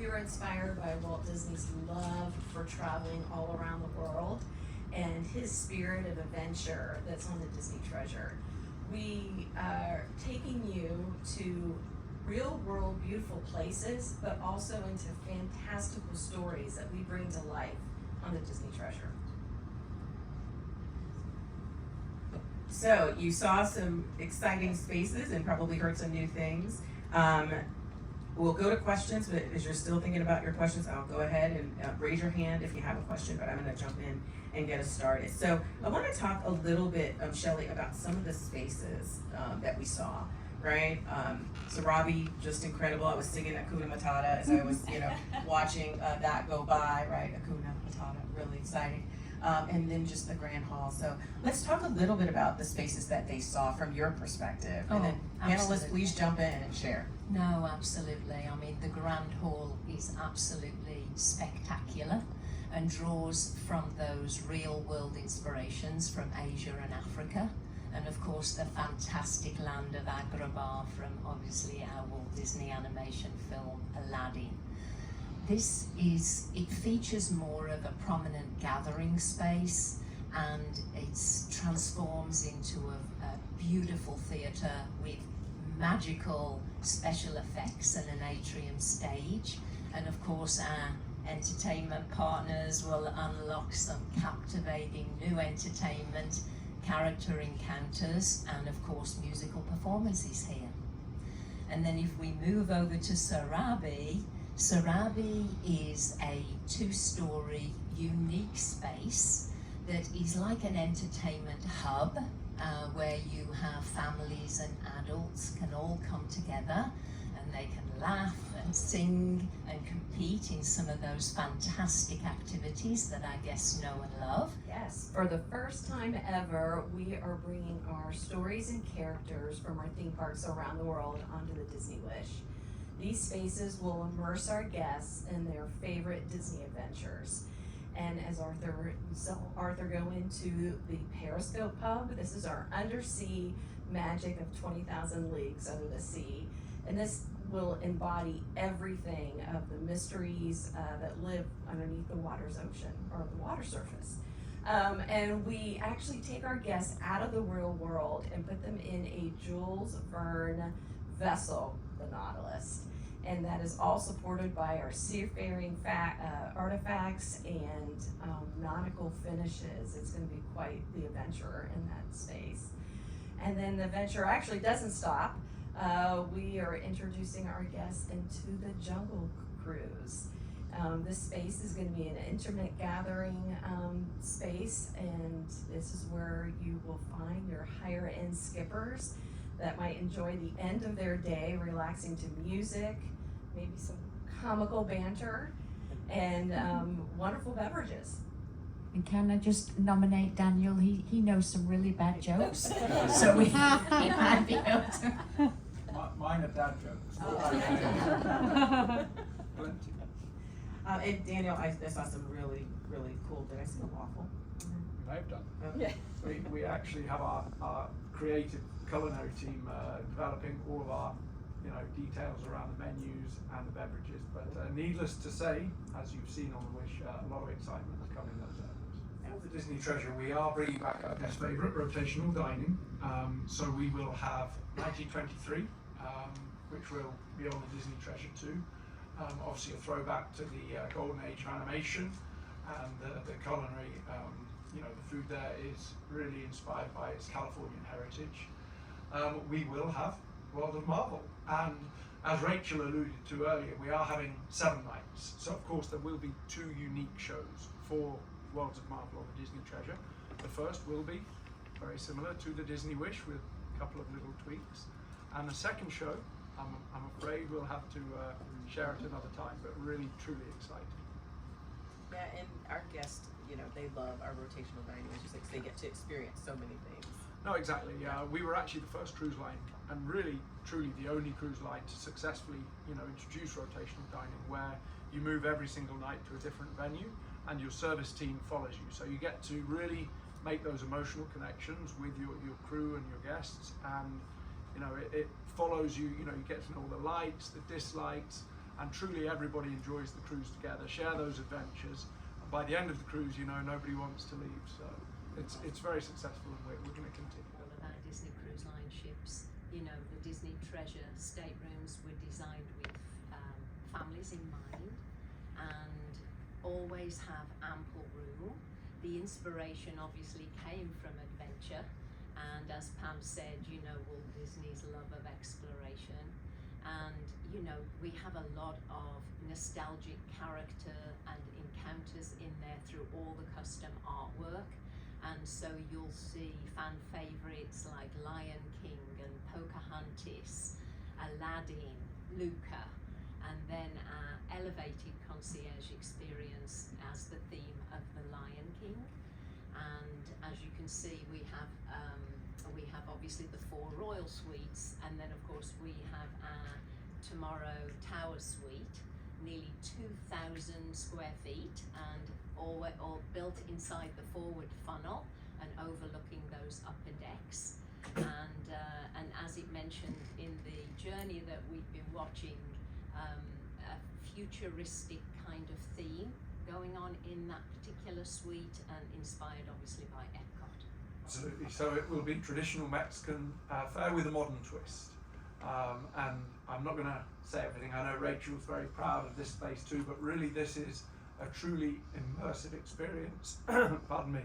are inspired by Walt Disney's love for traveling all around the world and his spirit of adventure that's on the Disney Treasure. We are taking you to real world beautiful places, but also into fantastical stories that we bring to life on the Disney Treasure. So you saw some exciting spaces and probably heard some new things. We'll go to questions, but as you're still thinking about your questions, I'll go ahead and raise your hand if you have a question, but I'm gonna jump in and get us started. So I wanna talk a little bit, Shelley, about some of the spaces that we saw, right? Sarabi, just incredible. I was singing Hakuna Matata as I was, watching that go by, right? Hakuna Matata, really exciting. And then just the Grand Hall. So let's talk a little bit about the spaces that they saw from your perspective. And then panelists, please jump in and share. No, absolutely. I mean, the Grand Hall is absolutely spectacular and draws from those real world inspirations from Asia and Africa. And of course, the fantastic land of Agrabah from obviously our Walt Disney animation film, Aladdin. It features more of a prominent gathering space, and it transforms into a beautiful theatre with magical special effects and an atrium stage. And of course, our entertainment partners will unlock some captivating new entertainment, character encounters, and of course, musical performances here. And then if we move over to Sarabi, Sarabi is a two-story unique space that is like an entertainment hub where you have families and adults can all come together and they can laugh and sing and compete in some of those fantastic activities that our guests know and love. Yes, for the first time ever, we are bringing our stories and characters from our theme parks around the world onto the Disney Wish. These spaces will immerse our guests in their favorite Disney adventures. And as Arthur go into the Periscope Pub, this is our undersea magic of 20,000 leagues under the sea. And this will embody everything of the mysteries that live underneath the water's ocean, or the water surface. And we actually take our guests out of the real world and put them in a Jules Verne vessel, the Nautilus. And that is all supported by our seafaring artifacts and nautical finishes. It's going to be quite the adventure in that space. And then the adventure actually doesn't stop. We are introducing our guests into the Jungle Cruise. This space is going to be an intimate gathering space, and this is where you will find your higher end skippers that might enjoy the end of their day relaxing to music, maybe some comical banter, and wonderful beverages. And can I just nominate Daniel? He knows some really bad jokes, so he might be able to. Mine are dad jokes. Plenty. And Daniel, I saw some really, really cool. Did I see a waffle? We may have done. Yeah. We actually have our creative culinary team developing all of our details around the menus and the beverages. But needless to say, as you've seen on the Wish, a lot of excitement is coming in those areas. For the Disney Treasure, we are bringing back our guest favourite, rotational dining. So we will have 1923, which will be on the Disney Treasure too. Obviously a throwback to the golden age of animation, and the culinary, the food there is really inspired by its Californian heritage. We will have World of Marvel, and as Rachel alluded to earlier, we are having 7 nights. So of course there will be 2 unique shows for Worlds of Marvel on the Disney Treasure. The first will be very similar to the Disney Wish with a couple of little tweaks, and the second show, I'm afraid we'll have to share it another time, but really truly exciting. Yeah, and our guests, they love our rotational dining, just like they get to experience so many things. No, exactly. We were actually the first cruise line, and really, truly the only cruise line to successfully, introduce rotational dining, where you move every single night to a different venue, and your service team follows you. So you get to really make those emotional connections with your crew and your guests, and it follows you. You get to know all the likes, the dislikes, and truly everybody enjoys the cruise together, share those adventures, and by the end of the cruise, you know, nobody wants to leave. So it's very successful, and we're going to continue. All of our Disney Cruise Line ships, you know, the Disney Treasure staterooms were designed with families in mind and always have ample room. The inspiration obviously came from adventure, and as Pam said, you know, Walt Disney's love of exploration, and you know, we have a lot of nostalgic character and encounters in there through all the custom artwork. And so you'll see fan favorites like Lion King and Pocahontas, Aladdin, Luca, and then our elevated concierge experience as the theme of the Lion King. And as you can see, we have obviously the 4 royal suites, and then of course we have our Tomorrow Tower suite, nearly 2,000 square feet, and all built inside the forward funnel and overlooking those upper decks. And as it mentioned in the journey that we've been watching, a futuristic kind of theme going on in that particular suite, and inspired obviously by Epcot. Absolutely. So it will be traditional Mexican fare with a modern twist. And I'm not going to say everything. I know Rachel's very proud of this space too, but really this is a truly immersive experience. Pardon me.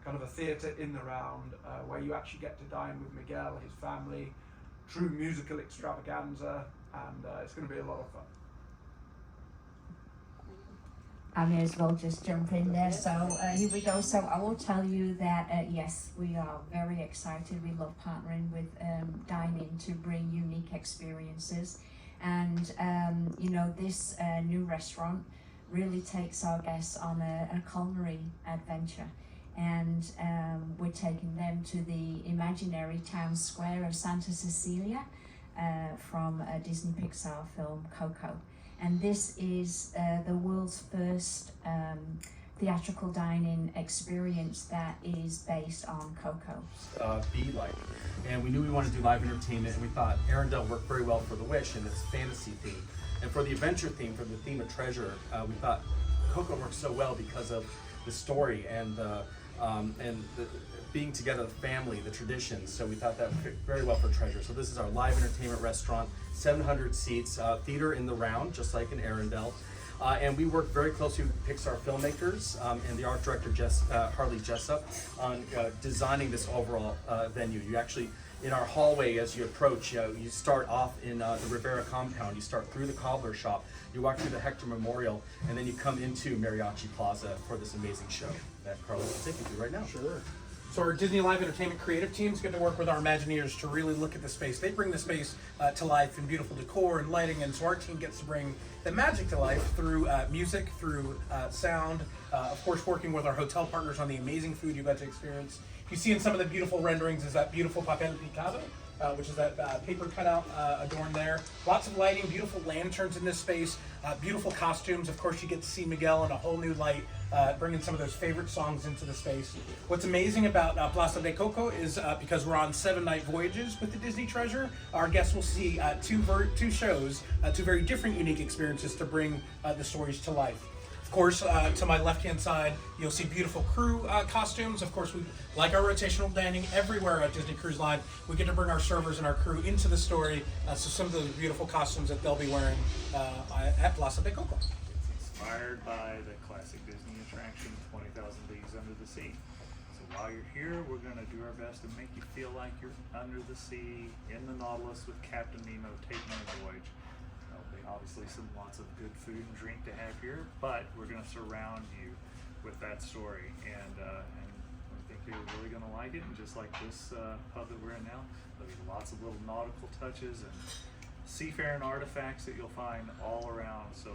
Kind of a theatre in the round where you actually get to dine with Miguel, his family. True musical extravaganza, and it's going to be a lot of fun. I may as well just jump in there. So here we go. So I will tell you that yes, we are very excited. We love partnering with Dine-In to bring unique experiences, and you know, this new restaurant really takes our guests on a culinary adventure, and we're taking them to the imaginary town square of Santa Cecilia from a Disney Pixar film Coco. And this is the world's first theatrical dining experience that is based on Coco. Be like, and we knew we wanted to do live entertainment, and we thought Arendelle worked very well for the Wish and its fantasy theme, and for the adventure theme, for the theme of treasure, we thought Coco worked so well because of the story and the being together, the family, the traditions. So we thought that would fit very well for treasure. So this is our live entertainment restaurant, 700 seats, theater in the round, just like in Arendelle. And we work very closely with Pixar filmmakers and the art director Harley Jessup on designing this overall venue. You actually, in our hallway as you approach, you start off in the Rivera compound, you start through the cobbler shop, you walk through the Hector Memorial, and then you come into Mariachi Plaza for this amazing show that Carlos will take you through right now. Sure. So our Disney Live Entertainment creative teams get to work with our Imagineers to really look at the space. They bring the space to life in beautiful decor and lighting, and so our team gets to bring the magic to life through music, through sound, of course working with our hotel partners on the amazing food you got to experience. You see in some of the beautiful renderings is that beautiful papel picado, which is that paper cutout adorned there. Lots of lighting, beautiful lanterns in this space, beautiful costumes. Of course, you get to see Miguel in a whole new light, bringing some of those favorite songs into the space. What's amazing about Plaza de Coco is because we're on 7-night voyages with the Disney Treasure, our guests will see two shows, two very different unique experiences to bring the stories to life. Of course, to my left-hand side, you'll see beautiful crew costumes. Of course, we like our rotational dining everywhere at Disney Cruise Line. We get to bring our servers and our crew into the story. So some of those beautiful costumes that they'll be wearing at Plaza de Coco. It's inspired by the classic Disney attraction, 20,000 Leagues Under the Sea. So while you're here, we're going to do our best to make you feel like you're under the sea in the Nautilus with Captain Nemo taking a voyage. Obviously lots of good food and drink to have here, but we're going to surround you with that story, and I think you're really going to like it. And just like this pub that we're in now, there'll be lots of little nautical touches and seafaring artifacts that you'll find all around. So